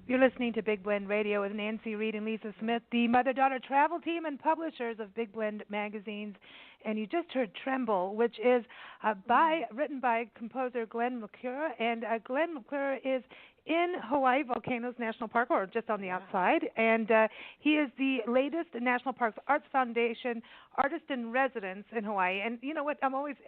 You're listening to Big Blend Radio with Nancy Reed and Lisa Smith, the mother-daughter travel team and publishers of Big Blend magazines. And you just heard Tremble, which is written by composer Glenn McClure. And Glenn McClure is in Hawaii Volcanoes National Park, or just on the outside. And he is the latest National Parks Arts Foundation artist in residence in Hawaii. And you know what?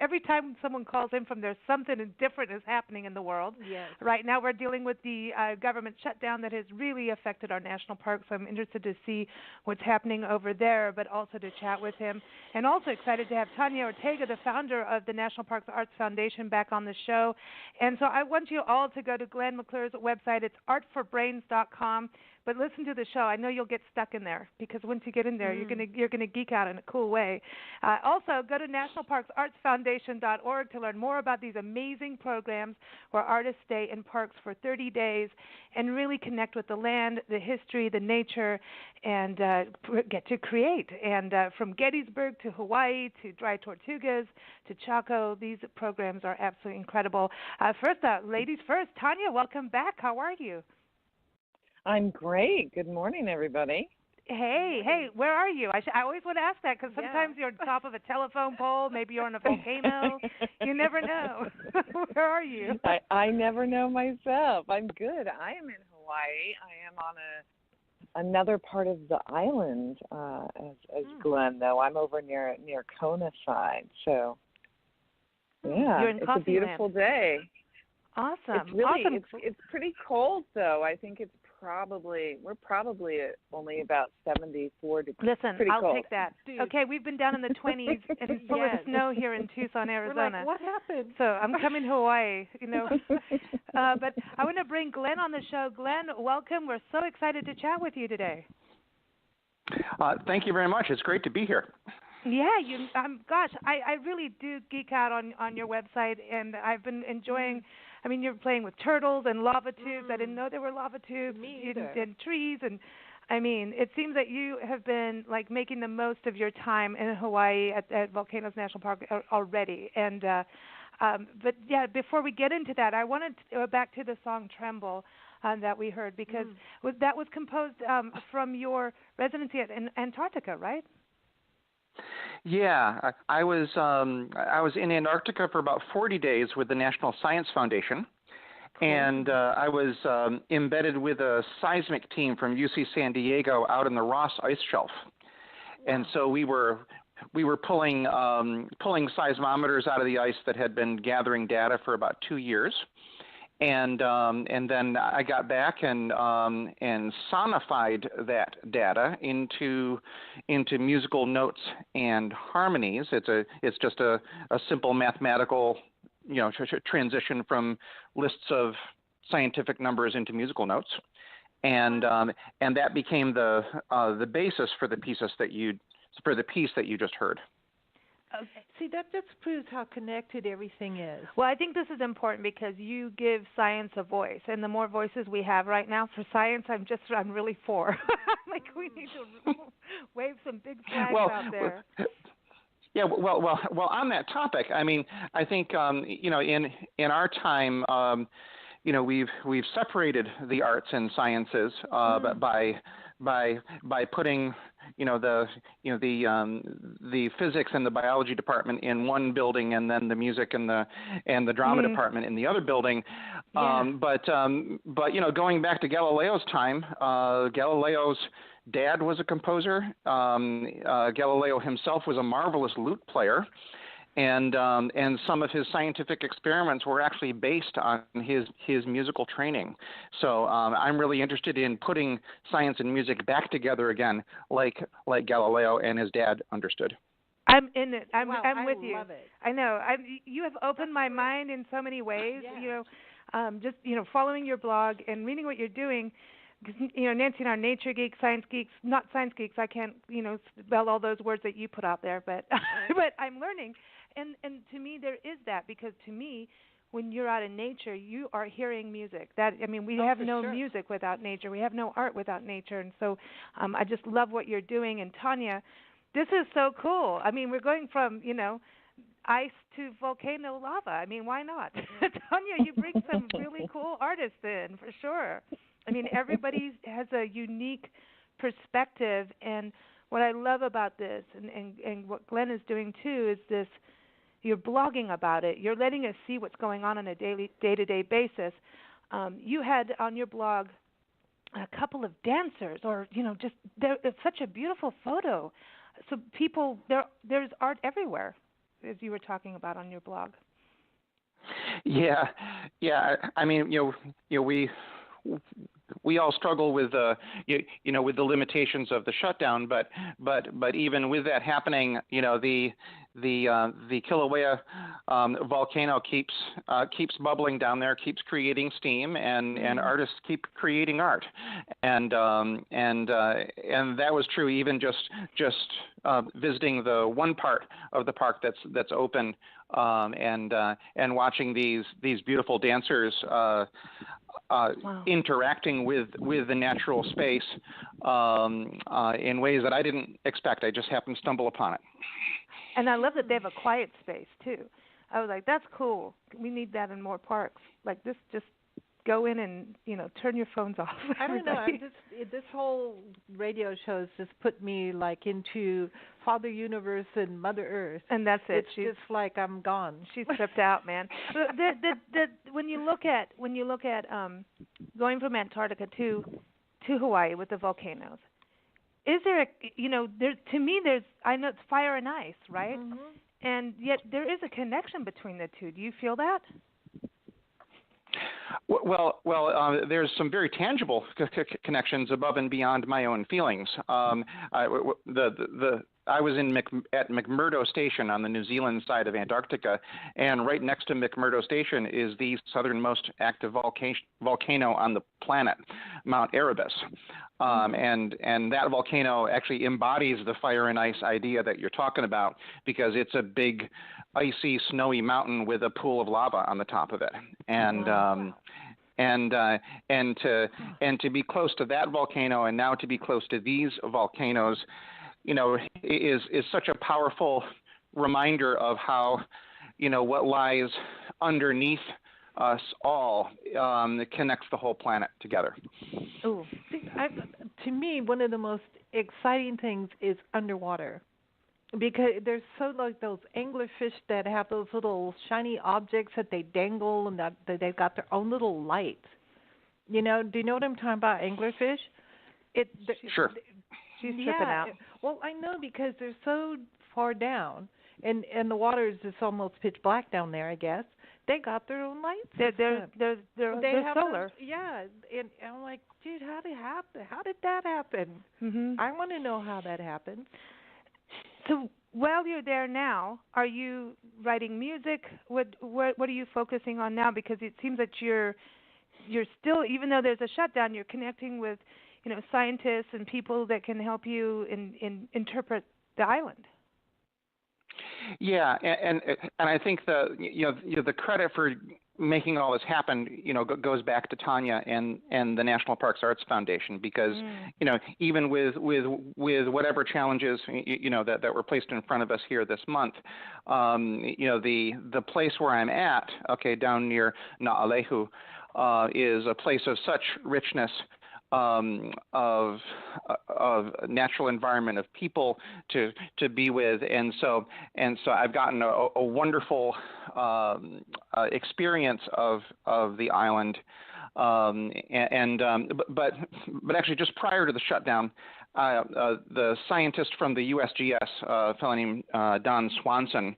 Every time someone calls in from there, something different is happening in the world. Yes. Right now we're dealing with the government shutdown that has really affected our national parks. I'm interested to see what's happening over there, but also to chat with him. And also excited to have Tanya Ortega, the founder of the National Parks Arts Foundation, back on the show. And so I want you all to go to Glenn McClure's website. It's artforbrains.com. But listen to the show. I know you'll get stuck in there because once you get in there, you're gonna geek out in a cool way. Also, go to nationalparksartsfoundation.org to learn more about these amazing programs where artists stay in parks for 30 days and really connect with the land, the history, the nature, and get to create. And from Gettysburg to Hawaii to Dry Tortugas to Chaco, these programs are absolutely incredible. First, ladies first, Tanya, welcome back. How are you? I'm great. Good morning, everybody. Hey, where are you? I always want to ask that because sometimes you're on top of a telephone pole, maybe you're on a volcano. You never know. Where are you? I never know myself. I'm good. I am in Hawaii. I am on another part of the island as Glenn, though. I'm over near Kona side. So, yeah, you're in it's Coffee a beautiful Land. Day. Awesome. It's really awesome. It's pretty cold, though. I think we're probably at only about 74 degrees. Listen, I'll cold. take that. Okay, we've been down in the 20s and full of snow here in Tucson, Arizona. We're like, what happened? So I'm coming to Hawaii, But I want to bring Glenn on the show. Glenn, welcome. We're so excited to chat with you today. Thank you very much. It's great to be here. Yeah, I really do geek out on your website, and I've been enjoying. I mean, you're playing with turtles and lava tubes. I didn't know there were lava tubes and trees, and I mean, it seems that you have been like making the most of your time in Hawaii at Volcanoes National Park already. And but yeah, before we get into that, I wanted to go back to the song "Tremble" that we heard because that was composed from your residency at Antarctica, right? Yeah, I was in Antarctica for about 40 days with the National Science Foundation, and I was embedded with a seismic team from UC San Diego out in the Ross Ice Shelf, and so we were pulling seismometers out of the ice that had been gathering data for about 2 years. And then I got back and sonified that data into musical notes and harmonies. It's just a simple mathematical transition from lists of scientific numbers into musical notes, and that became the basis for the piece that you just heard. Okay. See, that just proves how connected everything is. Well, I think this is important because you give science a voice, and the more voices we have right now for science, I'm really for. Like we need to wave some big flags out there. Yeah, well. On that topic, I mean, I think in our time, we've separated the arts and sciences by putting the physics and the biology department in one building, and then the music and the drama department in the other building. But going back to Galileo's time, Galileo's dad was a composer. Galileo himself was a marvelous lute player. And some of his scientific experiments were actually based on his musical training. So I'm really interested in putting science and music back together again, like Galileo and his dad understood. I'm in it. I'm with you. Love it. I know. You have opened my mind in so many ways. Yes. Just following your blog and reading what you're doing. Nancy and I are nature geeks, science geeks, not science geeks. I can't, spell all those words that you put out there, but but I'm learning. And to me, there is that, because to me, when you're out in nature, you are hearing music. We have no music without nature. We have no art without nature. And so I just love what you're doing. And Tanya, this is so cool. I mean, we're going from, ice to volcano lava. I mean, why not? Tanya, you bring some really cool artists in, for sure. I mean, everybody has a unique perspective, and what I love about this, and what Glenn is doing too, is this. You're blogging about it. You're letting us see what's going on a day-to-day basis. You had on your blog a couple of dancers, or just it's such a beautiful photo. So people, there's art everywhere, as you were talking about on your blog. Yeah. I mean, we all struggle with with the limitations of the shutdown, but even with that happening, the Kilauea volcano keeps bubbling down there, keeps creating steam, and artists keep creating art, and that was true even just visiting the one part of the park that's open, and watching these beautiful dancers interacting with the natural space in ways that I didn't expect. I just happened to stumble upon it. And I love that they have a quiet space too. I was like, that's cool. We need that in more parks. Like this, just go in and turn your phones off. I don't know. This whole radio show has just put me like into Father Universe and Mother Earth. And that's it. It's just like I'm gone. She's tripped out, man. When you look at going from Antarctica to Hawaii with the volcanoes, is there to me I know it's fire and ice, right? Mm-hmm. And yet there is a connection between the two. Do you feel that? Well, there's some very tangible connections above and beyond my own feelings. I was at McMurdo Station on the New Zealand side of Antarctica, and right next to McMurdo Station is the southernmost active volcano on the planet, Mount Erebus. And that volcano actually embodies the fire and ice idea that you're talking about, because it's a big, icy, snowy mountain with a pool of lava on the top of it. And to be close to that volcano, and now to be close to these volcanoes, is such a powerful reminder of how, what lies underneath us all connects the whole planet together. Oh, to me, one of the most exciting things is underwater, because there's so like those anglerfish that have those little shiny objects that they dangle, and that they've got their own little lights. Do you know what I'm talking about? Anglerfish. Sure. She's tripping out. Well, I know, because they're so far down, and the water is just almost pitch black down there, I guess. They got their own lights. They're solar. Yeah, and I'm like, dude, how did it happen? How did that happen? Mm-hmm. I want to know how that happened. So while you're there now, are you writing music? What are you focusing on now? Because it seems that you're still, even though there's a shutdown, you're connecting with scientists and people that can help you interpret the island. Yeah, and I think the credit for making all this happen, goes back to Tanya and the National Parks Arts Foundation, because even with whatever challenges that were placed in front of us here this month, the place where I'm at, down near Naalehu, is a place of such richness of natural environment, of people to be with, and so I've gotten a wonderful experience of the island, but actually just prior to the shutdown, the scientist from the USGS, a fellow named Don Swanson,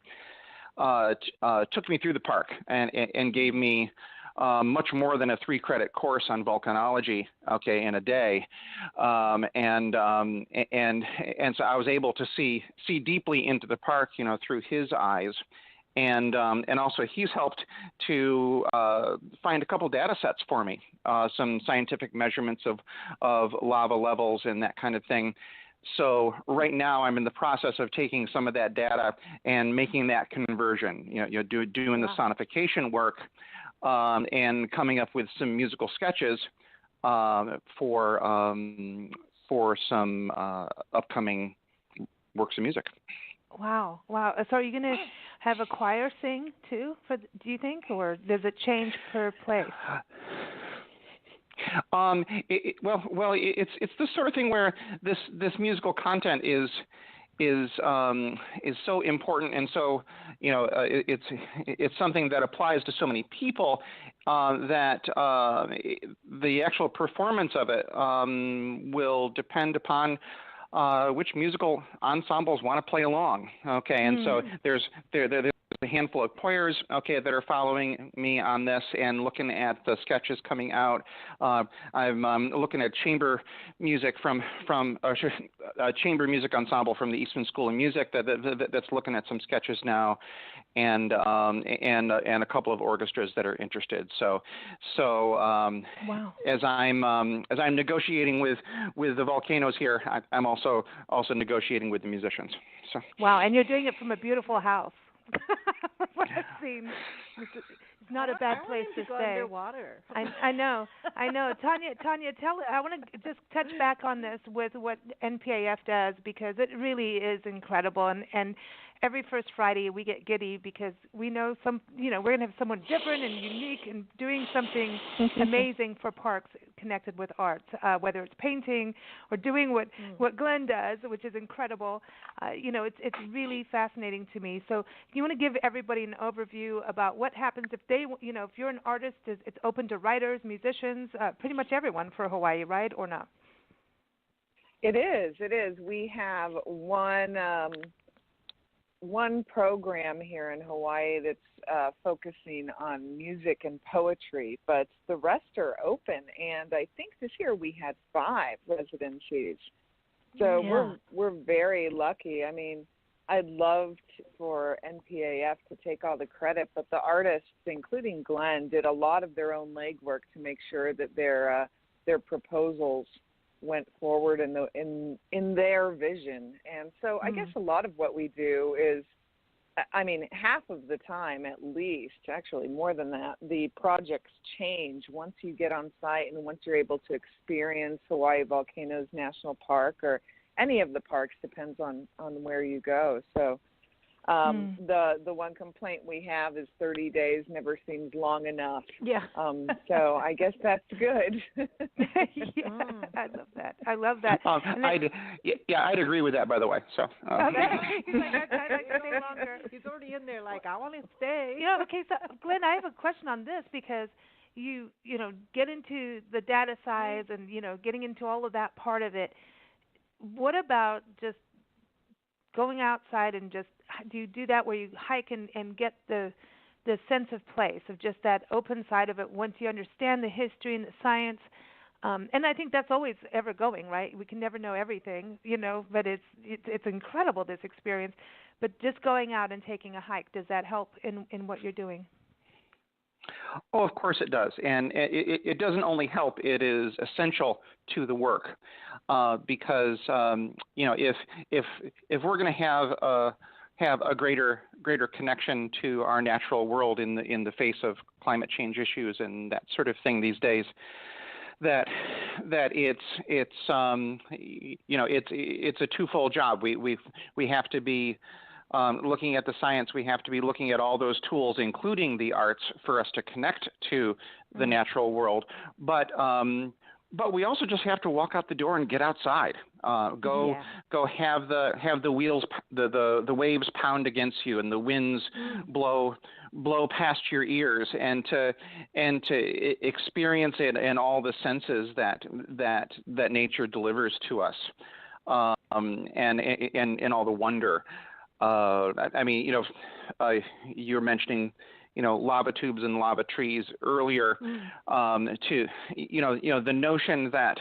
took me through the park and gave me much more than a 3-credit course on volcanology, in a day, and so I was able to see deeply into the park, through his eyes, and also he's helped to find a couple data sets for me, some scientific measurements of lava levels and that kind of thing. So right now I'm in the process of taking some of that data and making that conversion, doing the sonification work. And coming up with some musical sketches for some upcoming works of music. Wow. So are you going to have a choir sing too? Do you think, or does it change per place? It's this sort of thing where this musical content is so important, and so it's something that applies to so many people that the actual performance of it will depend upon which musical ensembles want to play along. Okay, and so there's a handful of choirs, okay, that are following me on this and looking at the sketches coming out. I'm looking at chamber music from a chamber music ensemble from the Eastman School of Music that's looking at some sketches now, and a couple of orchestras that are interested. So wow. As I'm negotiating with the Volcanoes here, I'm also negotiating with the musicians. So wow, and you're doing it from a beautiful house. What I've seen, it's not a bad place to stay. Underwater. I know. Tanya, I want to just touch back on this with what NPAF does, because it really is incredible, and every first Friday we get giddy because we know we're going to have someone different and unique and doing something amazing for parks connected with arts, whether it's painting or doing what Glenn does, which is incredible. It's really fascinating to me. So you want to give everybody an overview about what happens if if you're an artist, it's open to writers, musicians, pretty much everyone for Hawaii, right, or not? It is. We have one program here in Hawaii that's focusing on music and poetry, but the rest are open. And I think this year we had 5 residencies. So we're very lucky. I mean, I'd love for NPAF to take all the credit, but the artists, including Glenn, did a lot of their own legwork to make sure that their proposals went forward in their vision. And so I guess a lot of what we do is, I mean, half of the time at least, actually more than that, the projects change once you get on site and once you're able to experience Hawaii Volcanoes National Park, or any of the parks, depends on where you go. So the one complaint we have is 30 days never seems long enough. Yeah. So I guess that's good. I love that. I'd agree with that, by the way. So. He's like, I'd like to stay longer. He's already in there like, I want to stay. Okay, so Glenn, I have a question on this, because you get into the data size and, getting into all of that part of it. What about just going outside and just, do you do that where you hike and get the sense of place, of just that open side of it once you understand the history and the science? And I think that's always ever going, right? We can never know everything, but it's incredible, this experience. But just going out and taking a hike, does that help in what you're doing? Oh, of course it does, and it doesn't only help; it is essential to the work, because if we're going to have a greater connection to our natural world in the face of climate change issues and that sort of thing these days, that it's a twofold job. We have to be looking at the science. We have to be looking at all those tools, including the arts, for us to connect to the natural world. But we also just have to walk out the door and get outside. Go have the wheels, the waves pound against you, and the winds blow past your ears, and to experience it in all the senses that nature delivers to us, and all the wonder. I mean, you were mentioning, lava tubes and lava trees earlier. To the notion that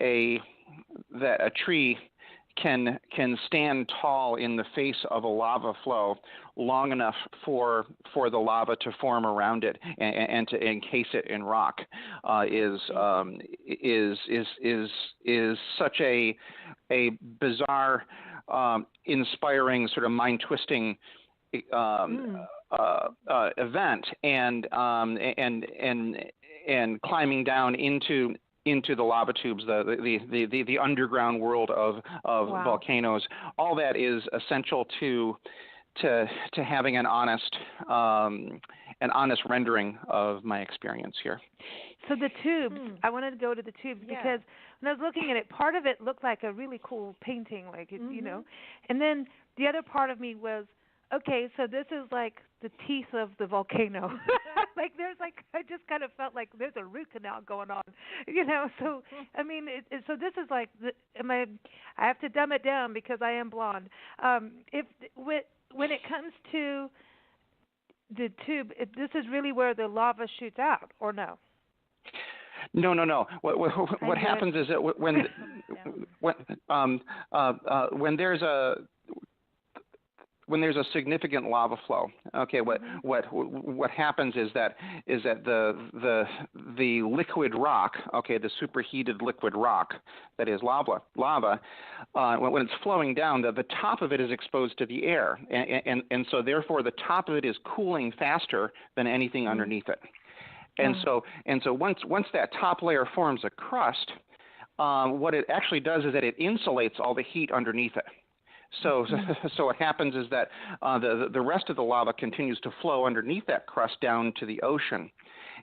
a tree can stand tall in the face of a lava flow long enough for the lava to form around it and to encase it in rock is such a bizarre, inspiring, sort of mind-twisting event, and climbing down into the lava tubes, the underground world of volcanoes. All that is essential to having an honest an honest rendering of my experience here. So the tubes, I wanted to go to the tubes because when I was looking at it, part of it looked like a really cool painting, like it, you know, and then the other part of me was, okay, so this is like the teeth of the volcano. Like there's like, I just kind of felt like there's a root canal going on, you know. So I mean, so this is like, I have to dumb it down because I am blonde. When it comes to the tube, this is really where the lava shoots out, or no? No. What happens is that when there's a significant lava flow, okay, what happens is that the liquid rock, okay, the superheated liquid rock that is lava, when it's flowing down, the top of it is exposed to the air, and so therefore the top of it is cooling faster than anything underneath it. And so once that top layer forms a crust, what it actually does is that it insulates all the heat underneath it. So what happens is that the rest of the lava continues to flow underneath that crust down to the ocean,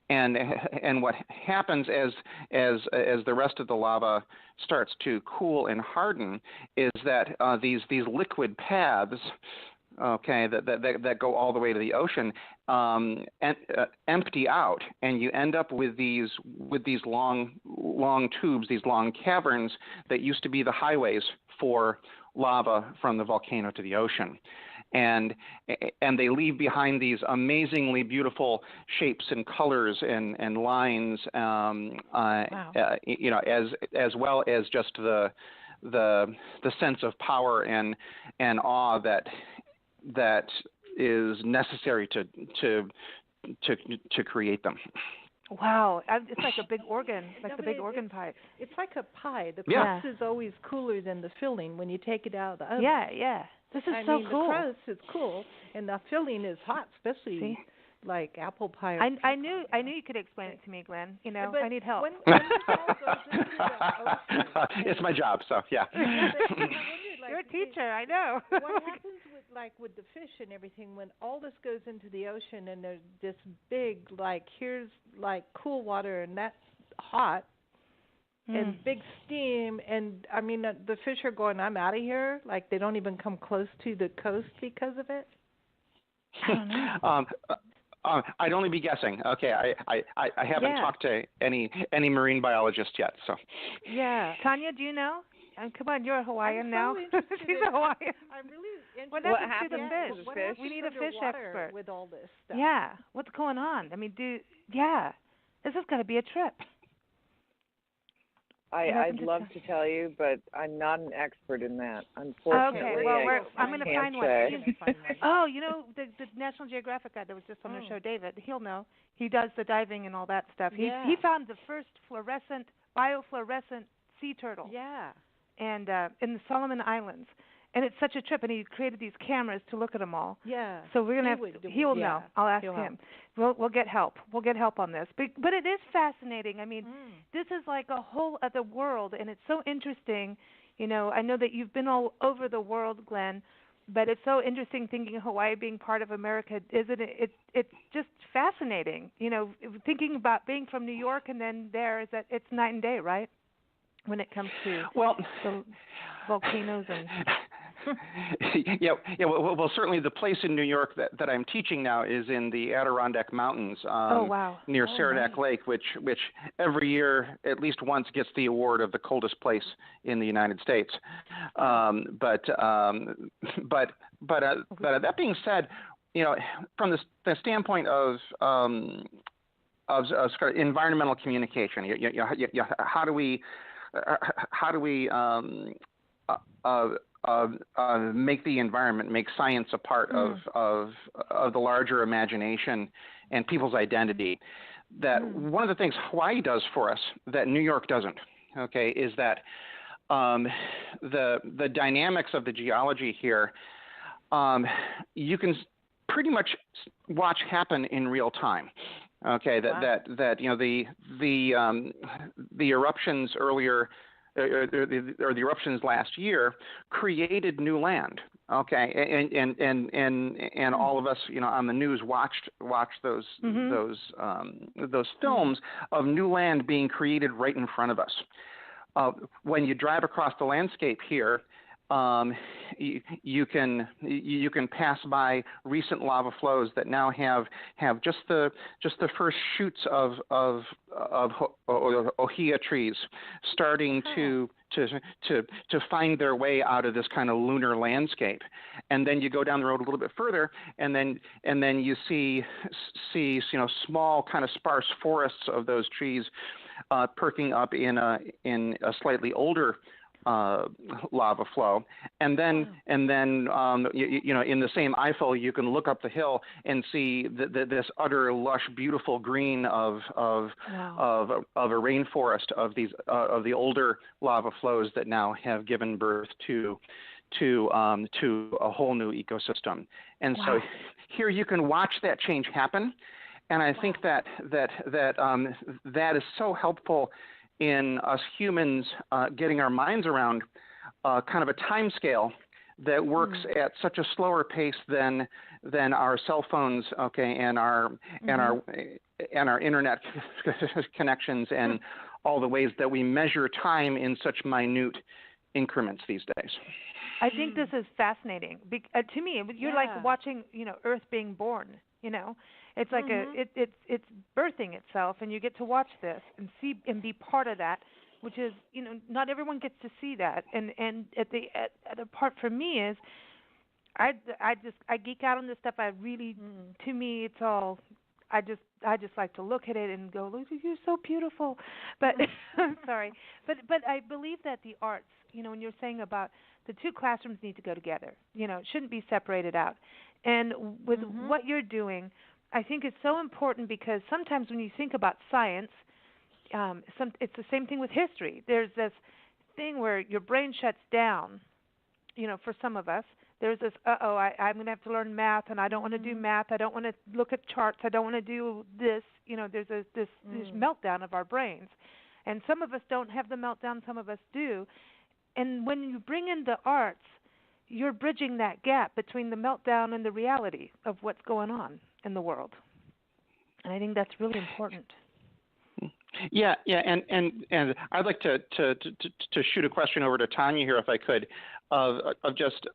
and what happens as the rest of the lava starts to cool and harden is that these liquid paths, okay, that go all the way to the ocean, empty out, and you end up with these long tubes, these long caverns that used to be the highways for lava from the volcano to the ocean, and they leave behind these amazingly beautiful shapes and colors and lines, you know, as well as just the sense of power and awe that is necessary to create them. Wow, it's like a big organ, like the big organ pipe. It's like a pie. The crust is always cooler than the filling when you take it out of the oven. Yeah. This is so cool. The crust is cool, and the filling is hot, especially like apple pie. I knew you could explain it to me, Glenn. You know, I need help. When this all goes into the ocean, it's my job, so yeah. You're a teacher, I know. What happens with the fish and everything when all this goes into the ocean and there's this big, like, here's like cool water and that's hot and big steam, and I mean the fish are going, I'm out of here, like they don't even come close to the coast because of it? I don't know. I'd only be guessing. Okay, I haven't talked to any marine biologist yet, so. Yeah. Tanya, do you know? Come on, you're a Hawaiian now. She's a Hawaiian. I'm really interested. What happens to the fish? We need a fish expert. With all this stuff. Yeah. What's going on? I mean, this has got to be a trip. I'd love to tell you, but I'm not an expert in that, unfortunately. Okay, well, I'm going to find one. Oh, you know, the National Geographic guy that was just on the show, David, he'll know. He does the diving and all that stuff. He found the first biofluorescent sea turtle. Yeah. And in the Solomon Islands. And it's such a trip, and he created these cameras to look at them all. Yeah. So we're going to he'll know. I'll ask him. We'll get help. We'll get help on this. But it is fascinating. I mean, this is like a whole other world, and it's so interesting. You know, I know that you've been all over the world, Glenn, but it's so interesting thinking of Hawaii being part of America, isn't it? It's just fascinating. You know, thinking about being from New York and then there, is that it's night and day, right? When it comes to the volcanoes and well, certainly the place in New York that I'm teaching now is in the Adirondack Mountains, near Saranac Lake, which every year at least once gets the award of the coldest place in the United States. But that being said, you know, from the standpoint of environmental communication, how do we make the environment, make science a part of the larger imagination and people's identity? That one of the things Hawaii does for us that New York doesn't, okay, is that the dynamics of the geology here, you can pretty much watch happen in real time. Okay, that you know the eruptions earlier or the eruptions last year created new land. Okay, and all of us, on the news watched those those films of new land being created right in front of us. When you drive across the landscape here, you can pass by recent lava flows that now have just the first shoots of ohia trees starting to find their way out of this kind of lunar landscape. And then you go down the road a little bit further, and then you see small kind of sparse forests of those trees perking up in a slightly older lava flow, and then in the same Eiffel, you can look up the hill and see this utter lush, beautiful green of a rainforest of the older lava flows that now have given birth to a whole new ecosystem. And so here you can watch that change happen, and I think that is so helpful in us humans getting our minds around kind of a time scale that works at such a slower pace than our cell phones, and our internet connections and all the ways that we measure time in such minute increments these days. I think this is fascinating. To me, you're like watching, Earth being born. It's like it's birthing itself, and you get to watch this and see and be part of that, which is, not everyone gets to see that. And at the part for me is, I geek out on this stuff. I really, to me, it's all. I just like to look at it and go, look, you're so beautiful. But I'm sorry, but I believe that the arts, when you're saying about the two classrooms need to go together, it shouldn't be separated out. And with what you're doing, I think it's so important, because sometimes when you think about science, it's the same thing with history. There's this thing where your brain shuts down, for some of us. There's this, I'm going to have to learn math, and I don't want to do math. I don't want to look at charts. I don't want to do this. There's this meltdown of our brains. And some of us don't have the meltdown, some of us do. And when you bring in the arts, you're bridging that gap between the meltdown and the reality of what's going on in the world. And I think that's really important. Yeah, and I'd like to shoot a question over to Tanya here, if I could, of just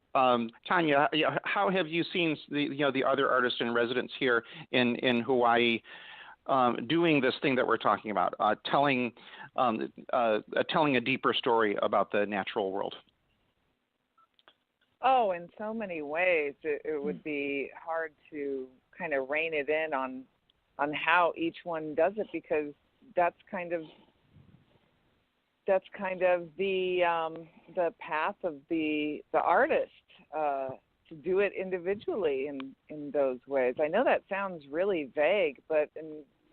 Tanya, how have you seen the other artists in residence here in Hawaii doing this thing that we're talking about, telling a deeper story about the natural world? Oh, in so many ways, it would be hard to kind of rein it in on how each one does it, because that's kind of the path of the artist, to do it individually in those ways. I know that sounds really vague, but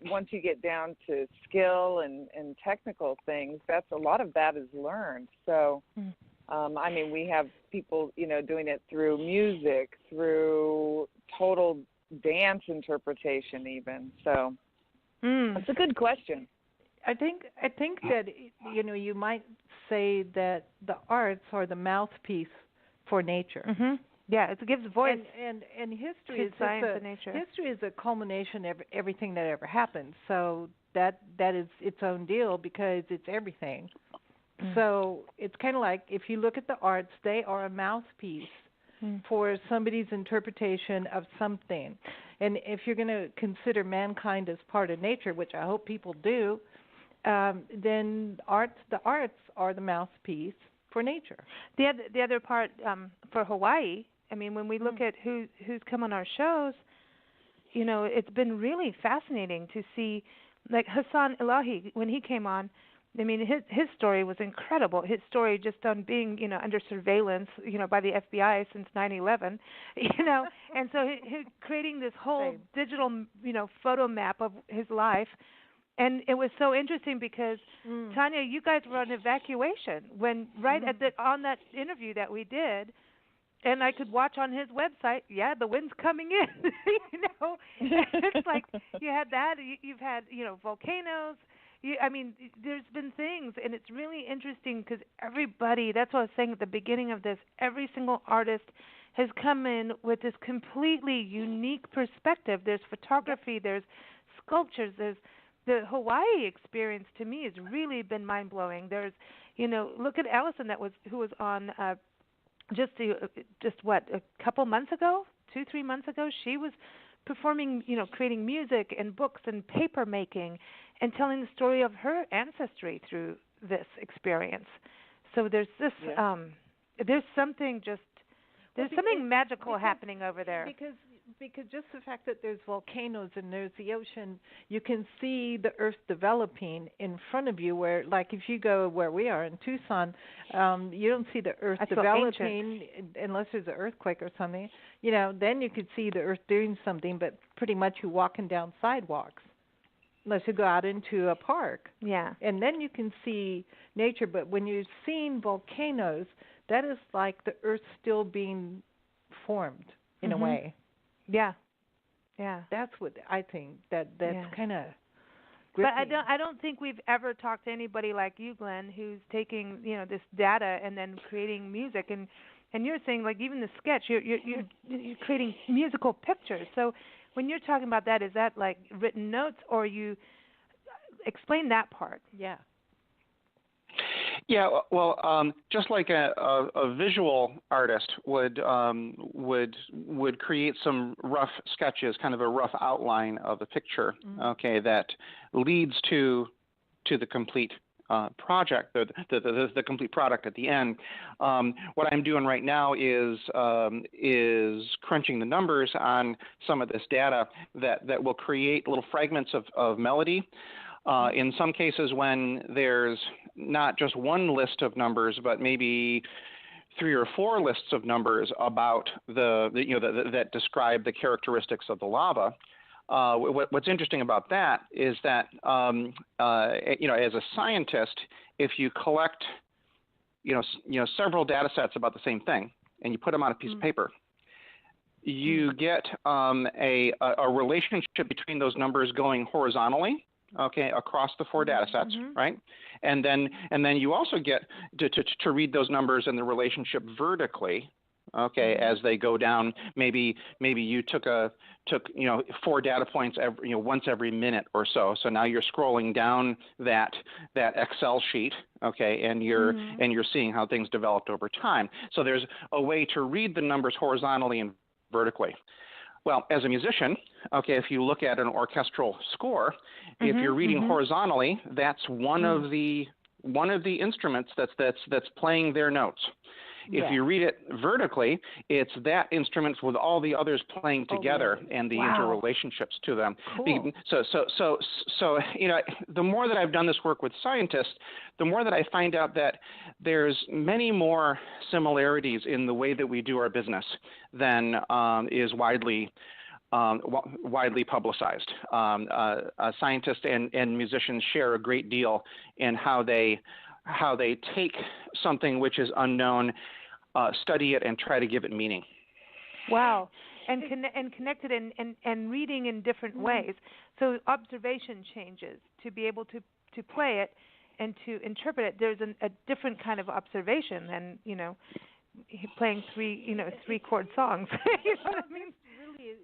once you get down to skill and technical things, a lot of that is learned. So. We have people, doing it through music, through total dance interpretation even. So that's a good question. I think that, you might say that the arts are the mouthpiece for nature. Mm-hmm. Yeah, it gives voice. And history is science and nature. History is a culmination of everything that ever happened. So that is its own deal, because it's everything. So it's kind of like, if you look at the arts, they are a mouthpiece for somebody's interpretation of something. And if you're going to consider mankind as part of nature, which I hope people do, then the arts are the mouthpiece for nature. The other part for Hawaii, when we look at who's come on our shows, it's been really fascinating to see, like Hassan Elahi, when he came on. His story was incredible. His story just on being, under surveillance, by the FBI since 9/11, and so he creating this whole digital, photo map of his life. And it was so interesting because, Tanya, you guys were on evacuation when on that interview that we did, and I could watch on his website, the wind's coming in, It's like you had that, you've had, volcanoes. I mean, there's been things, and it's really interesting because everybody, that's what I was saying at the beginning of this, every single artist has come in with this completely unique perspective. There's photography, there's sculptures, there's the Hawaii experience to me has really been mind-blowing. There's, look at Allison who was on just what, a couple months ago, 2-3 months ago, she was performing, creating music and books and paper making and telling the story of her ancestry through this experience. So there's this there's something something magical happening over there. Because just the fact that there's volcanoes and there's the ocean, you can see the earth developing in front of you, where, like, if you go where we are in Tucson, you don't see the earth developing unless there's an earthquake or something. Then you could see the earth doing something, but pretty much you're walking down sidewalks unless you go out into a park. Yeah. And then you can see nature, but when you're seeing volcanoes, that is like the earth still being formed in a way. Yeah, yeah. That's what I think. That's kind of. But I don't think we've ever talked to anybody like you, Glenn, who's taking this data and then creating music. And you're saying, like, even the sketch, you're creating musical pictures. So when you're talking about that, is that like written notes, or you explain that part? Yeah. Yeah, well, just like a visual artist would create some rough sketches, kind of a rough outline of a picture, okay, that leads to the complete project, the complete product at the end. What I'm doing right now is crunching the numbers on some of this data that will create little fragments of melody. In some cases, when there's not just one list of numbers, but maybe 3 or 4 lists of numbers about that describe the characteristics of the lava. What's interesting about that is that as a scientist, if you collect several data sets about the same thing and you put them on a piece of paper, you get a relationship between those numbers going horizontally. Okay, across the 4 data sets, right? And then you also get to read those numbers and the relationship vertically, okay, as they go down. Maybe you took 4 data points once every minute or so. So now you're scrolling down that Excel sheet, okay, and you're seeing how things developed over time. So there's a way to read the numbers horizontally and vertically. Well, as a musician, okay, if you look at an orchestral score, if you're reading horizontally, that's one of the instruments that's playing their notes. If you read it vertically, it's that instrument with all the others playing together and the interrelationships to them. Cool. So the more that I've done this work with scientists, the more that I find out that there's many more similarities in the way that we do our business than is widely publicized. Scientists and musicians share a great deal in how they take something which is unknown, study it, and try to give it meaning. Wow. And connect it and reading in different ways. So observation changes to be able to play it and to interpret it. There's a different kind of observation than, playing 3 chord songs. You know what I mean? Really,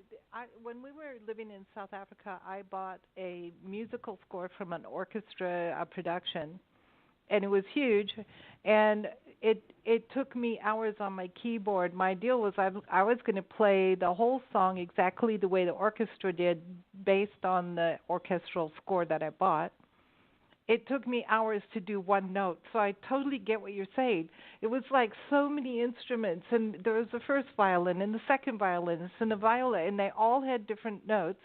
when we were living in South Africa, I bought a musical score from an orchestra production, and it was huge, and it took me hours on my keyboard. My deal was I was going to play the whole song exactly the way the orchestra did based on the orchestral score that I bought. It took me hours to do one note, so I totally get what you're saying. It was like so many instruments, and there was the first violin and the second violinist and the viola, and they all had different notes,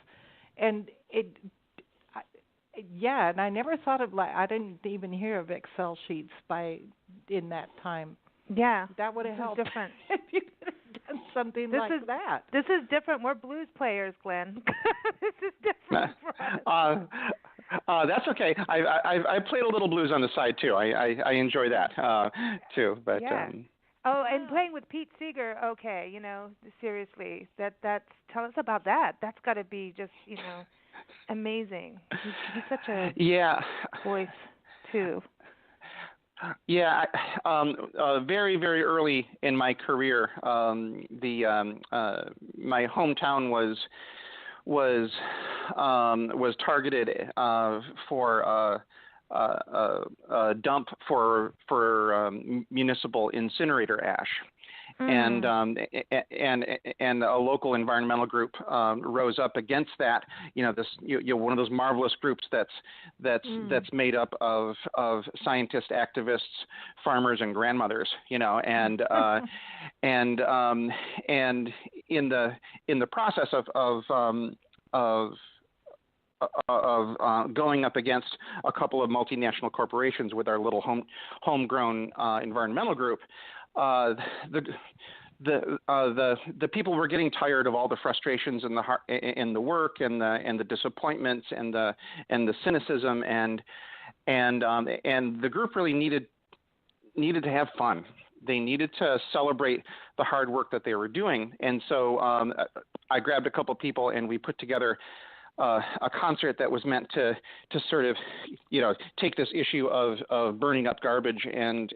and and I never thought of, I didn't even hear of Excel sheets in that time. Yeah. That would have helped. Different. If you could have done something that. This is different. We're blues players, Glenn. This is different for us. That's okay. I played a little blues on the side too. I enjoy that too. But yeah. And playing with Pete Seeger. Okay, seriously, that's tell us about that. That's got to be just amazing. He's such a voice too. Yeah, very, very early in my career, my hometown was targeted for a dump for municipal incinerator ash. And a local environmental group rose up against that. One of those marvelous groups that's made up of scientists, activists, farmers, and grandmothers. And in the process of going up against a couple of multinational corporations with our little homegrown environmental group. The people were getting tired of all the frustrations and the work and the disappointments and the cynicism and the group really needed to have fun. They needed to celebrate the hard work that they were doing, and so I grabbed a couple people and we put together a concert that was meant to sort of, take this issue of burning up garbage and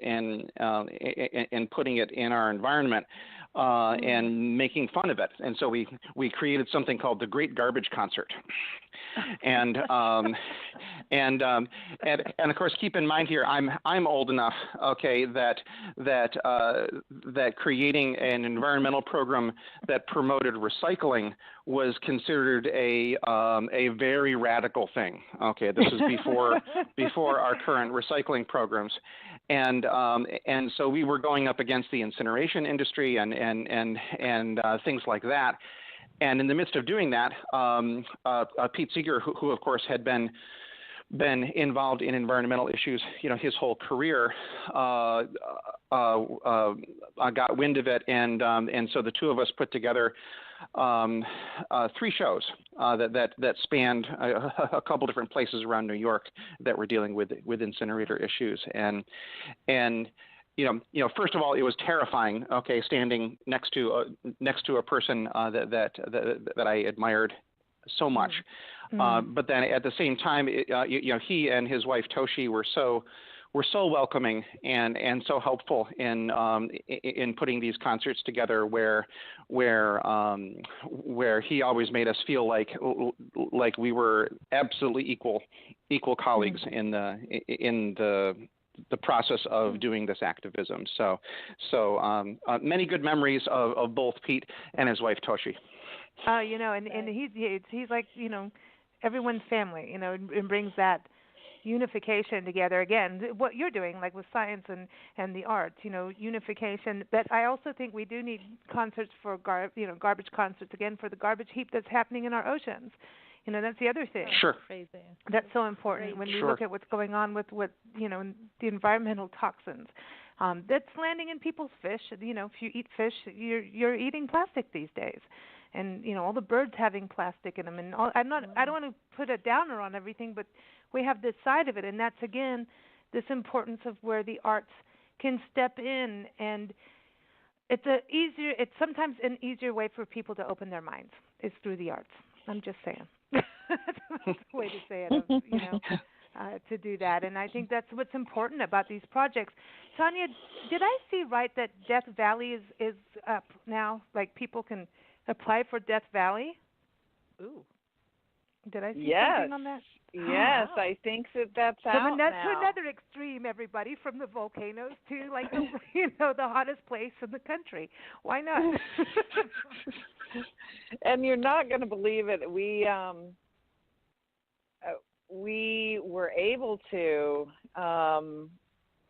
putting it in our environment and making fun of it. And so we created something called the Great Garbage Concert. And of course, keep in mind here, I'm old enough, okay, that creating an environmental program that promoted recycling was considered a very radical thing. Okay, this is before our current recycling programs, and so we were going up against the incineration industry and things like that. And in the midst of doing that, Pete Seeger, who of course had been involved in environmental issues, his whole career, got wind of it, and so the two of us put together 3 shows that spanned a couple different places around New York that were dealing with incinerator issues, and first of all, it was terrifying. Okay, standing next to a person that I admired so much, but then at the same time, he and his wife Toshi were so welcoming and so helpful in putting these concerts together, where he always made us feel like we were absolutely equal colleagues in the process of doing this activism. So many good memories of both Pete and his wife Toshi. And he's like, everyone's family, and brings that unification together. Again, what you're doing, like with science and the arts, unification. But I also think we do need concerts for garbage concerts, again, for the garbage heap that's happening in our oceans. That's the other thing. Sure. That's so important when we look at what's going on with the environmental toxins that's landing in people's fish. If you eat fish, you're eating plastic these days, and all the birds having plastic in them. And I don't want to put a downer on everything, but we have this side of it, and that's again this importance of where the arts can step in, and it's sometimes an easier way for people to open their minds is through the arts. I'm just saying. That's the way to say it, to do that. And I think that's what's important about these projects. Tanya, did I see right that Death Valley is up now? Like people can apply for Death Valley? Ooh. Did I see something on that? Yes, wow. I think that's out that's now. another extreme, everybody, from the volcanoes to the hottest place in the country. Why not? And you're not going to believe it. We were able to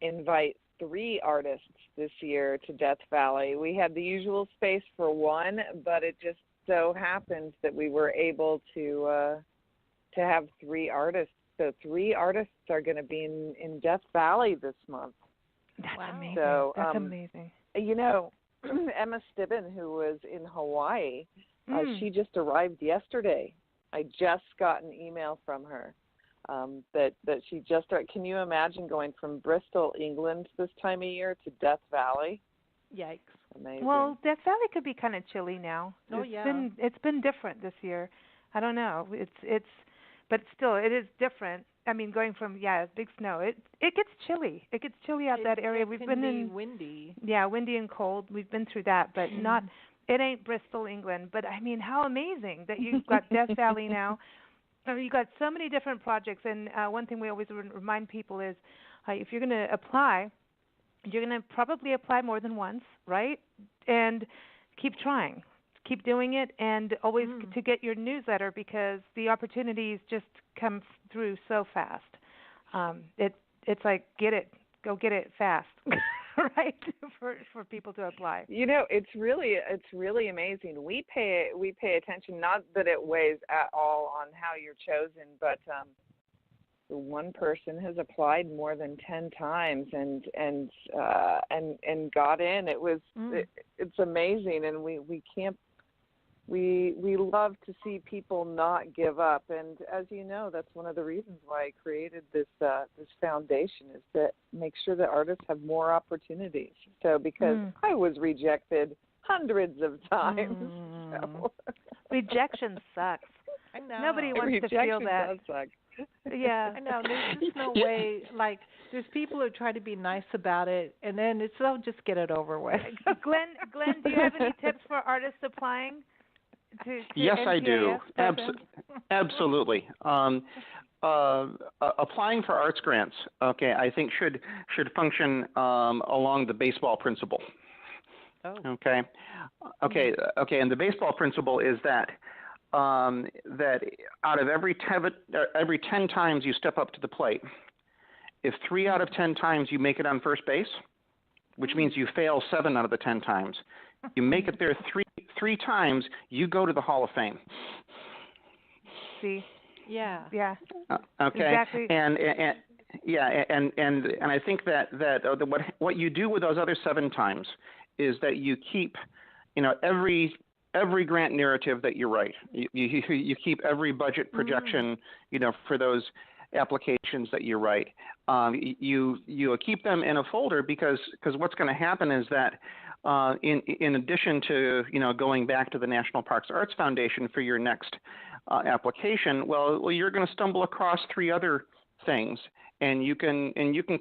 invite 3 artists this year to Death Valley. We had the usual space for 1, but it just so happens that we were able to have 3 artists. So 3 artists are going to be in Death Valley this month. That's amazing. So, that's amazing. Emma Stibben, who was in Hawaii, she just arrived yesterday. I just got an email from her that she just started. Can you imagine going from Bristol, England this time of year to Death Valley? Yikes. Amazing. Well, Death Valley could be kind of chilly now. Oh, it's been different this year. I don't know. but still, it is different. I mean, going from big snow. It gets chilly. It gets chilly out that area. We've been in windy. Yeah, windy and cold. We've been through that, but not. It ain't Bristol, England. But I mean, how amazing that you've got Death Valley now. I mean, you've got so many different projects, and one thing we always remind people is, if you're going to apply, you're going to probably apply more than once, right? And keep trying. Keep doing it, and always to get your newsletter, because the opportunities just come through so fast. It's like go get it fast, right? for people to apply. You know, it's really amazing. We pay attention. Not that it weighs at all on how you're chosen, but one person has applied more than 10 times and got in. It's amazing, and we can't. We love to see people not give up, and as you know, that's one of the reasons why I created this foundation, is to make sure that artists have more opportunities. So because I was rejected hundreds of times. So. Rejection sucks. I know. Nobody wants to feel that. Does suck. Yeah. I know. There's just no way. Like, there's people who try to be nice about it, and then they'll just get it over with. Glenn, do you have any tips for artists applying? Yes, I do. Absolutely. Applying for arts grants, I think should function along the baseball principle. Oh. Okay. And the baseball principle is that that out of every 10 times you step up to the plate, if 3 out of 10 times you make it on first base, which means you fail 7 out of the 10 times, you make it there three times, you go to the Hall of Fame. See? Yeah. Yeah. Okay. Exactly. And I think that what you do with those other 7 times is that you keep, every grant narrative that you write, you keep every budget projection, for those applications that you write. You keep them in a folder because what's going to happen is that in addition to going back to the National Parks Arts Foundation for your next application, well you're going to stumble across 3 other things, and you can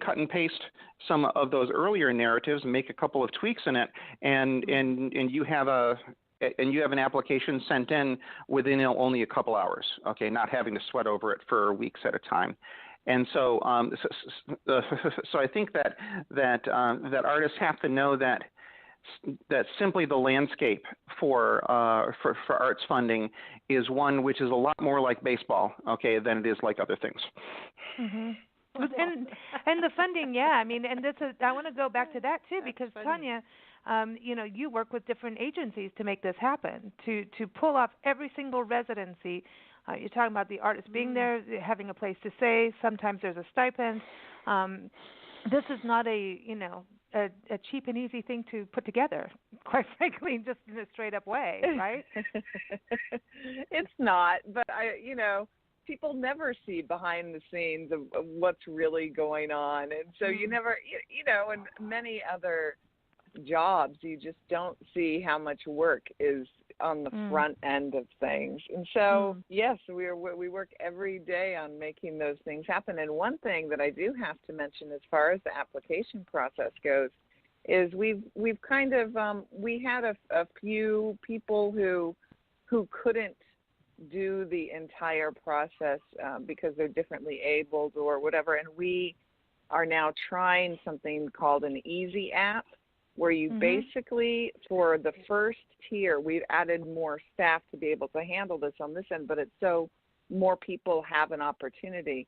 cut and paste some of those earlier narratives and make a couple of tweaks in it, and you have an application sent in within only a couple hours. Okay, not having to sweat over it for weeks at a time. And so I think that artists have to know that simply the landscape for arts funding is one which is a lot more like baseball, than it is like other things. Mm-hmm. And the funding, I mean, and I want to go back to that too, because Tanya, you work with different agencies to make this happen, to pull off every single residency. You're talking about the artists being there, having a place to stay. Sometimes there's a stipend. This is not a cheap and easy thing to put together, quite frankly, just in a straight up way, right? It's not, but people never see behind the scenes of what's really going on, and so you never, in many other jobs, you just don't see how much work is on the front end of things. And so, yes, we work every day on making those things happen. And one thing that I do have to mention as far as the application process goes is we've kind of we had a few people who couldn't do the entire process because they're differently abled or whatever, and we are now trying something called an Easy app, where you basically, for the first tier, we've added more staff to be able to handle this on this end, but it's so more people have an opportunity.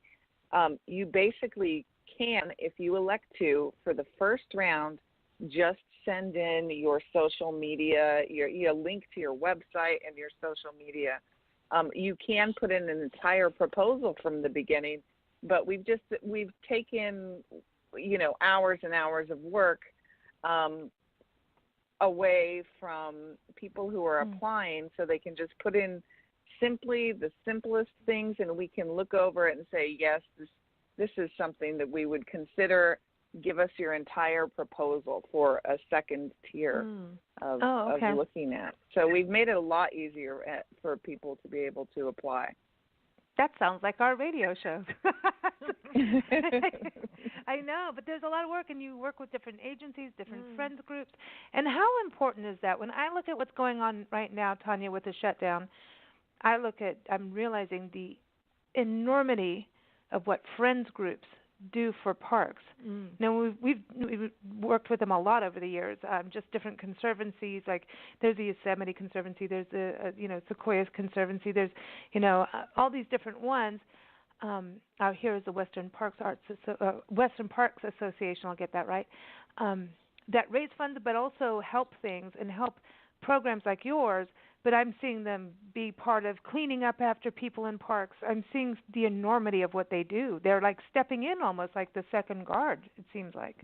You basically can, if you elect to, for the first round, just send in your social media, your link to your website and your social media. You can put in an entire proposal from the beginning, but we've taken, hours and hours of work away from people who are applying, so they can just put in simply the simplest things, and we can look over it and say, yes, this is something that we would consider. Give us your entire proposal for a second tier of looking at. So we've made it a lot easier for people to be able to apply. That sounds like our radio shows. I know, but there's a lot of work, and you work with different agencies, different friends groups. And how important is that? When I look at what's going on right now, Tanya, with the shutdown, I'm realizing the enormity of what friends groups do for parks. Now we've worked with them a lot over the years. Just different conservancies, like there's the Yosemite Conservancy, there's the Sequoia Conservancy, there's all these different ones. Out here is the Western Parks Association. I'll get that right. That raise funds, but also help things and help programs like yours. But I'm seeing them be part of cleaning up after people in parks. I'm seeing the enormity of what they do. They're like stepping in almost like the second guard, it seems like,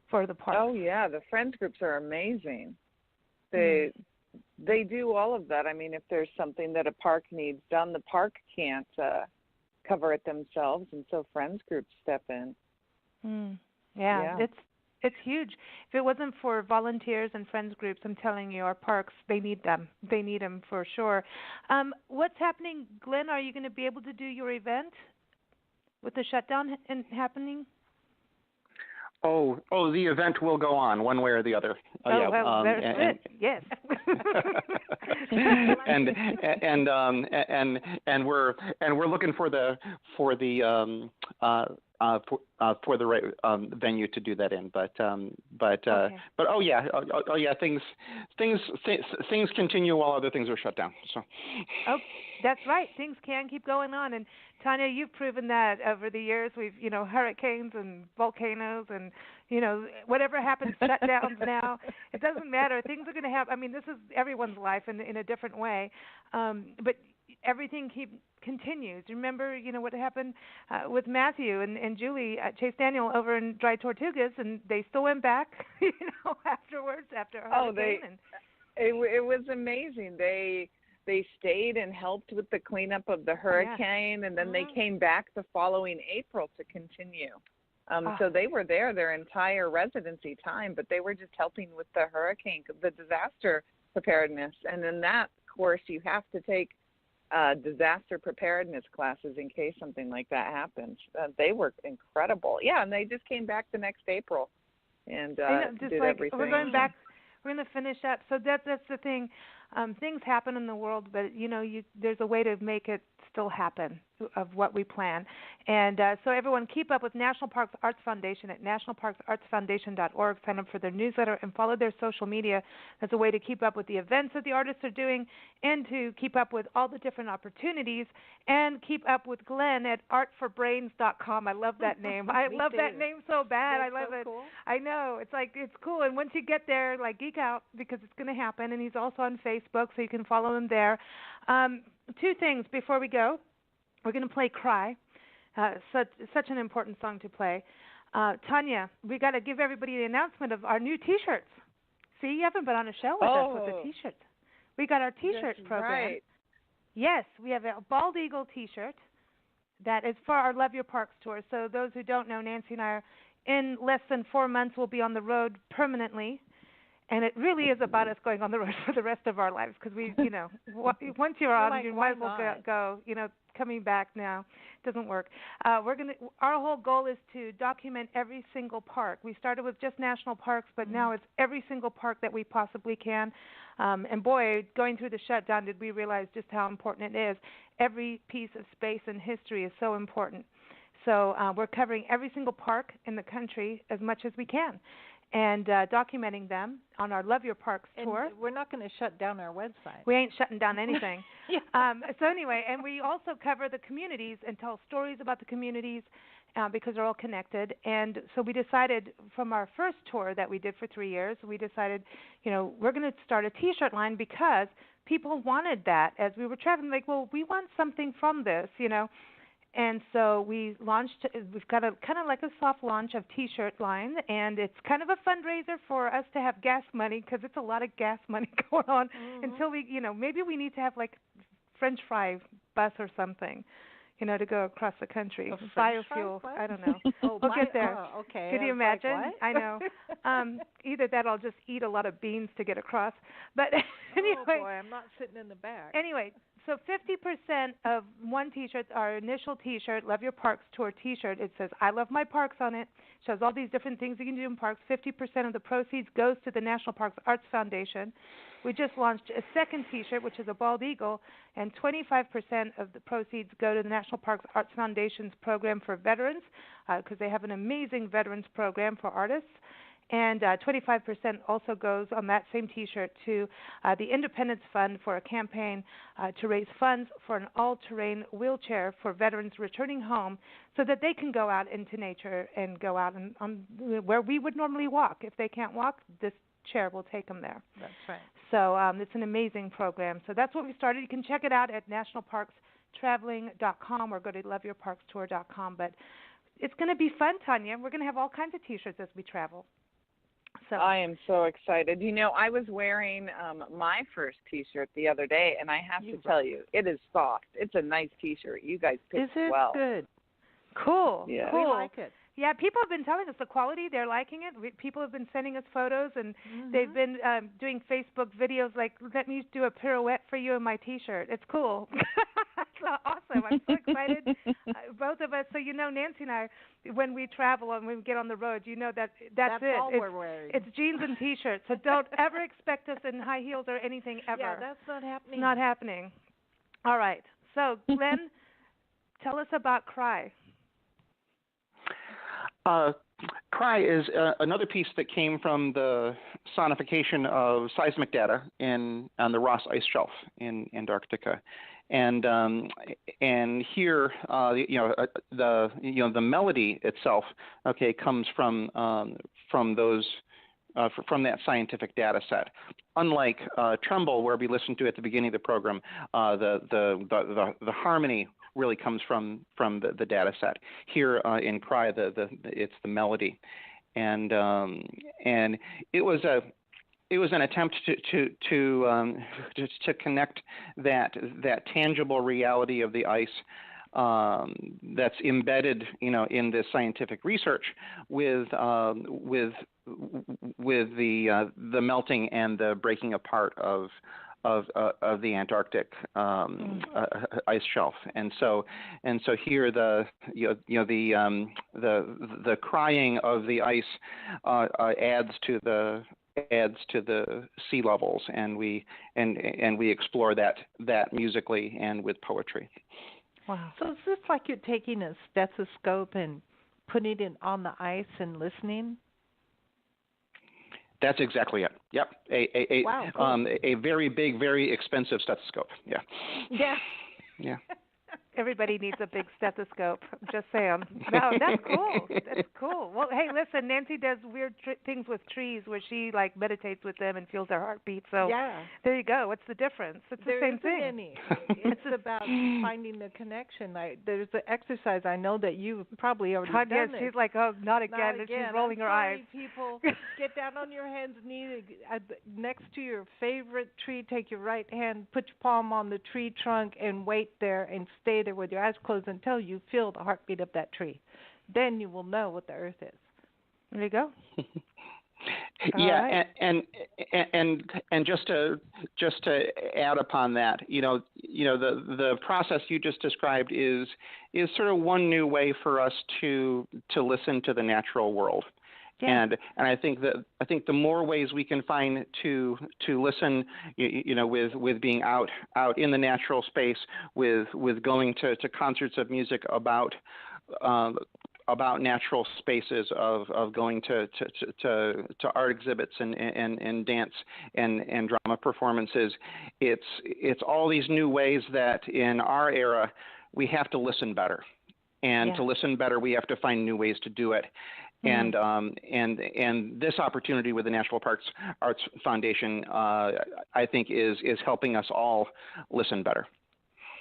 for the parks. Oh, yeah. The friends groups are amazing. They do all of that. I mean, if there's something that a park needs done, the park can't cover it themselves, and so friends groups step in. Yeah. It's huge. If it wasn't for volunteers and friends groups, I'm telling you, our parks, they need them. They need them for sure. What's happening, Glenn? Are you going to be able to do your event with the shutdown happening? Oh, the event will go on one way or the other. There's it. Yes. and we're looking for the right venue to do that in, but things continue while other things are shut down. So. Oh, that's right. Things can keep going on, and Tanya, you've proven that over the years. We've hurricanes and volcanoes and whatever happens, shutdowns now. It doesn't matter. Things are going to happen. I mean, this is everyone's life in a different way, but everything continues. Remember, what happened with Matthew and Julie Chase Daniel over in Dry Tortugas, and they still went back, afterwards after a hurricane. It was amazing. They stayed and helped with the cleanup of the hurricane, and then they came back the following April to continue. So they were there their entire residency time, but they were just helping with the hurricane, the disaster preparedness. And in that course, you have to take disaster preparedness classes in case something like that happens. They were incredible. Yeah, and they just came back the next April and did everything. We're going back. We're going to finish up. So that's the thing. Things happen in the world, but there's a way to make it still happen of what we plan. And so everyone, keep up with National Parks Arts Foundation at nationalparksartsfoundation.org. Sign up for their newsletter and follow their social media. That's a way to keep up with the events that the artists are doing and to keep up with all the different opportunities and keep up with Glenn at artforbrains.com. I love that name. I love that name so bad. That's I love so it. Cool. I know. It's cool. And once you get there, geek out because it's going to happen. And he's also on Facebook, so you can follow him there. Two things before we go. We're going to play Cry, such an important song to play. Tanya, we got to give everybody the announcement of our new T-shirts. See, you haven't been on a show with us with the T-shirts. We got our T-shirt program. Right. Yes, we have a Bald Eagle T-shirt that is for our Love Your Parks tour. So those who don't know, Nancy and I are in less than 4 months, we'll be on the road permanently. And it really is about us going on the road for the rest of our lives because we, once you're on, you might as well go. Coming back now doesn't work. Our whole goal is to document every single park. We started with just national parks, but now it's every single park that we possibly can. And boy, going through the shutdown, did we realize just how important it is. Every piece of space and history is so important. So we're covering every single park in the country as much as we can. And documenting them on our Love Your Parks tour. And we're not going to shut down our website. We ain't shutting down anything. So anyway, and we also cover the communities and tell stories about the communities because they're all connected. And so we decided from our first tour that we did for 3 years, we decided, we're going to start a T-shirt line because people wanted that as we were traveling. We want something from this, And so we've got a kind of like a soft launch of T-shirt line, and it's kind of a fundraiser for us to have gas money because it's a lot of gas money going on until we, maybe we need to have French fry bus or something, to go across the country. Biofuel, I don't know. We'll get there. Oh, okay. Could you imagine? What? I know. Either that or I'll just eat a lot of beans to get across. But anyway. Oh, boy, I'm not sitting in the back. Anyway, So 50% of one T-shirt, our initial T-shirt, Love Your Parks Tour T-shirt, it says "I love my parks" on it. Shows all these different things you can do in parks. 50% of the proceeds goes to the National Parks Arts Foundation. We just launched a second T-shirt, which is a bald eagle, and 25% of the proceeds go to the National Parks Arts Foundation's program for veterans, because they have an amazing veterans program for artists. And 25% also goes on that same T-shirt to the Independence Fund for a campaign to raise funds for an all-terrain wheelchair for veterans returning home, so that they can go out into nature and go out on where we would normally walk. If they can't walk, this chair will take them there. That's right. So it's an amazing program. So that's what we started. You can check it out at nationalparkstraveling.com or go to loveyourparkstour.com. But it's going to be fun, Tanya. We're going to have all kinds of T-shirts as we travel. So I am so excited. You know, I was wearing my first T-shirt the other day, and I have to tell you, it is soft. It's a nice T-shirt. You guys picked well. Is it good? Cool. Yeah. Cool. We like it. Yeah, people have been telling us the quality. They're liking it. People have been sending us photos, and they've been doing Facebook videos like, "Let me do a pirouette for you in my T-shirt." It's cool. It's awesome. I'm so excited. Both of us. So you know, Nancy and I, when we travel and we get on the road, you know that's it. All we're wearing. It's jeans and T-shirts. So don't ever expect us in high heels or anything ever. Yeah, that's not happening. It's not happening. All right. So Glenn, tell us about Cry. Cry is another piece that came from the sonification of seismic data on the Ross Ice Shelf in Antarctica, and here the melody itself comes from those. From that scientific data set. Unlike Tremble, where we listened to at the beginning of the program, the harmony really comes from the data set. Here in Cry, it's the melody, and it was an attempt to connect that tangible reality of the ice that's embedded, in this scientific research with the melting and the breaking apart of the Antarctic ice shelf, and so here the crying of the ice adds to the sea levels, and we explore that musically and with poetry. Wow. So is this like you're taking a stethoscope and putting it on the ice and listening? That's exactly it. Yep. Wow, cool. A very big, very expensive stethoscope. Yeah. Yeah. Yeah. Everybody needs a big stethoscope. I'm just saying. No, that's cool. That's cool. Well, hey, listen, Nancy does weird things with trees where she meditates with them and feels their heartbeat. So yeah. There you go. What's the difference? It's the same thing. Any. It's about finding the connection. There's an exercise I know that you've probably already done. Yes, she's like, oh, not again. Not She's again. rolling her eyes. People, get down on your hands and knees next to your favorite tree. Take your right hand, put your palm on the tree trunk, and wait there and stay there with your eyes closed until you feel the heartbeat of that tree. Then you will know what the earth is. There you go. Yeah, right. and just to add upon that, the process you just described is sort of one new way for us to listen to the natural world. Yeah. And I think the more ways we can find to listen, with being out in the natural space, with going to concerts of music about natural spaces, of going to art exhibits and dance and drama performances, it's all these new ways that in our era we have to listen better, and to listen better we have to find new ways to do it. And this opportunity with the National Parks Arts Foundation, I think, is helping us all listen better.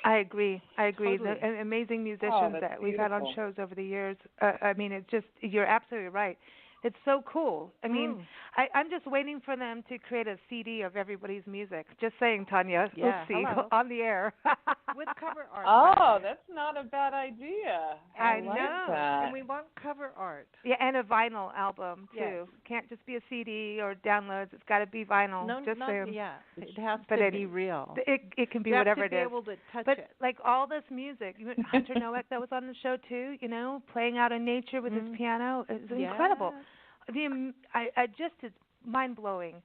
I agree. Totally. The amazing musicians that we've had on shows over the years. I mean, it's just, you're absolutely right. It's so cool. I mean, I'm just waiting for them to create a CD of everybody's music. Just saying, Tanya. Yeah, Let's see, hello. on the air. With cover art. Oh, that's not a bad idea. I like know. that. And we want cover art. Yeah, and a vinyl album too. Yes. Can't just be a CD or downloads. It's got to be vinyl. No, just not, saying. yeah. It has But to be real. It can be you whatever have to it be is. able to touch But it. like all this music, Hunter Nowak that was on the show too. Playing out in nature with his piano is incredible. It's mind blowing.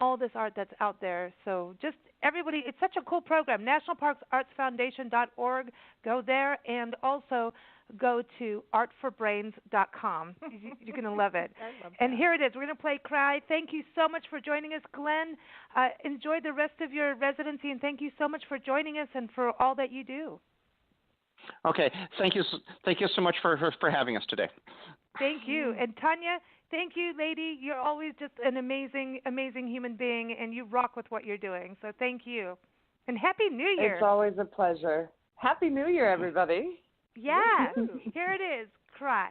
All this art that's out there. So just everybody, it's such a cool program. NationalParksArtsFoundation.org. Go there, and also go to artforbrains.com. You're going to love it. I love and that. here it is. We're going to play Cry. Thank you so much for joining us, Glenn. Enjoy the rest of your residency, and thank you so much for joining us and for all that you do. Okay. Thank you so much for having us today. Thank you. And Tanya, thank you, lady. You're always just an amazing, amazing human being, and you rock with what you're doing. So thank you. And Happy New Year. It's always a pleasure. Happy New Year, everybody. Yeah. Here it is. Cry.